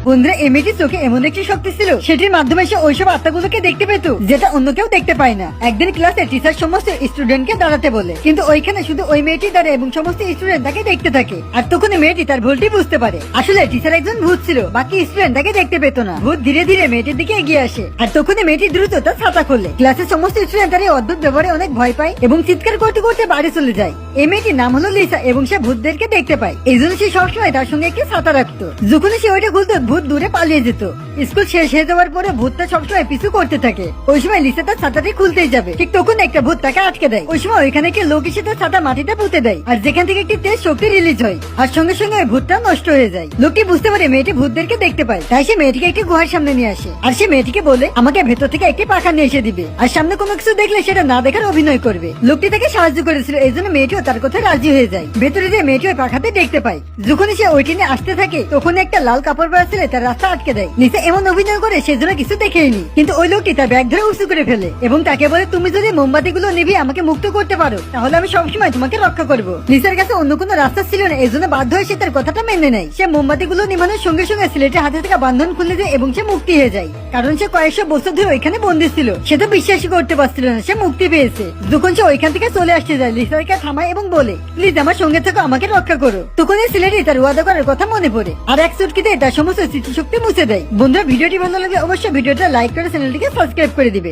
বন্ধুরা, এই মেয়েটির চোখে এমন একটি শক্তি ছিল, সেটির মাধ্যমে সে ওইসব আত্মাগুলোকে দেখতে পেত যেটা অন্য কেউ দেখতে পায় না। একদিন ক্লাসে টিচার সমস্ত স্টুডেন্টকে দাঁড়াতে বলে, কিন্তু ওইখানে শুধু ওই মেয়েটি দাঁড়ায় এবং সমস্ত স্টুডেন্ট তাকে দেখতে থাকে। আর তখন মেয়েটি তার ভুলটি বুঝতে পারে, আসলে টিচার একজন ভূত ছিল, বাকি স্টুডেন্ট তাকে দেখতে পেত না। ভূত ধীরে ধীরে মেয়েটির দিকে এগিয়ে আসে, আর তখন মেয়েটি দ্রুত তার ছাতা খোলে। ক্লাসের সমস্ত স্টুডেন্ট তার এই অদ্ভুত ব্যবহারে অনেক ভয় পায় এবং চিৎকার করতে করতে বাড়ি চলে যায়। এই মেয়েটির নাম হলো লিসা এবং সে ভূতদেরকে দেখতে পায়, এই জন্য সে সবসময় তার সঙ্গে একটি ছাতা রাখতো। যখন সে ওইটা খুলতো, ভূত দূরে পালিয়ে যেত। স্কুল শেষ হয়ে যাওয়ার পরে ভূতটা সবসময় পিছু করতে থাকে। ওই সময় লিসা তার ছাতাটি খুলতেই যাবে, ঠিক তখন একটা ভূত তাকে আটকে দেয়। ওই সময় ওইখানে একটি লোক এসে তার ছাতা মাটিতে পুঁতে দেয়, আর যেখান থেকে একটি তেজ শক্তি রিলিজ হয়, আর সঙ্গে সঙ্গে ওই ভূতটা নষ্ট হয়ে যায়। লোকটি বুঝতে পারে মেয়েটি ভূতদেরকে দেখতে পায়, তাই সে মেয়েটিকে একটি গুহার সামনে নিয়ে আসে, আর সে মেয়েটিকে বলে আমাকে ভেতর থেকে একটি পাখা নিয়ে এসে দিবে, আর সামনে কোনো কিছু দেখলে সেটা না দেখার অভিনয় করবে। লোকটি তাকে সাহায্য করেছিল, এই জন্য মেয়েটিও তার কথায় রাজি হয়ে যায়। ভেতরে যে মেয়েটি ওই পাখাতে দেখতে পায়, যখন সে ওইটি নিয়ে আসতে থাকে তখন একটা লাল কাপড় পরা ছেলে তার রাস্তা আটকে দেয়। নিচে এমন অভিনয় করে সেজন্য কিছু দেখেইনি, কিন্তু ওই লোকটি তার ব্যাগ ধরে উঁচু করে ফেলে এবং তাকে বলে তুমি যদি মোমবাতি গুলো নিভিয়ে আমাকে মুক্ত করতে পারো তাহলে আমি সবসময় তোমাকে রক্ষা করবো। নিচের কাছে অন্য কোনো রাস্তা ছিল না, এই জন্য বাধ্য হয়ে সে তার কথাটা মেনে নেয়। সে মোমবাতি গুলো নিভানোর সঙ্গে সঙ্গে ছেলেটির হাতে থেকে বান্ধন খুলে দেয় এবং সে মুক্তি হয়ে যায়, কারণ সে কয়েকশো বছর ধরে ওইখানে বন্দী ছিল। সে তো বিশ্বাসই করতে পারছিল না সে মুক্তি পেয়েছে। যখন সে ওইখান থেকে চলে আসতে যায়, লিসাকে থামায় এবং বলে প্লিজ আমার সঙ্গে থেকে আমাকে রক্ষা করো। তখন এই ছেলেটি তার ওয়াদা করার কথা মনে পড়ে, আর এক চুটকিতে তার সমস্ত স্মৃতিশক্তি মুছে দেয়। বন্ধুরা, ভিডিওটি ভালো লাগলে অবশ্যই ভিডিওটা লাইক করে চ্যানেলটিকে সাবস্ক্রাইব করে দিবে।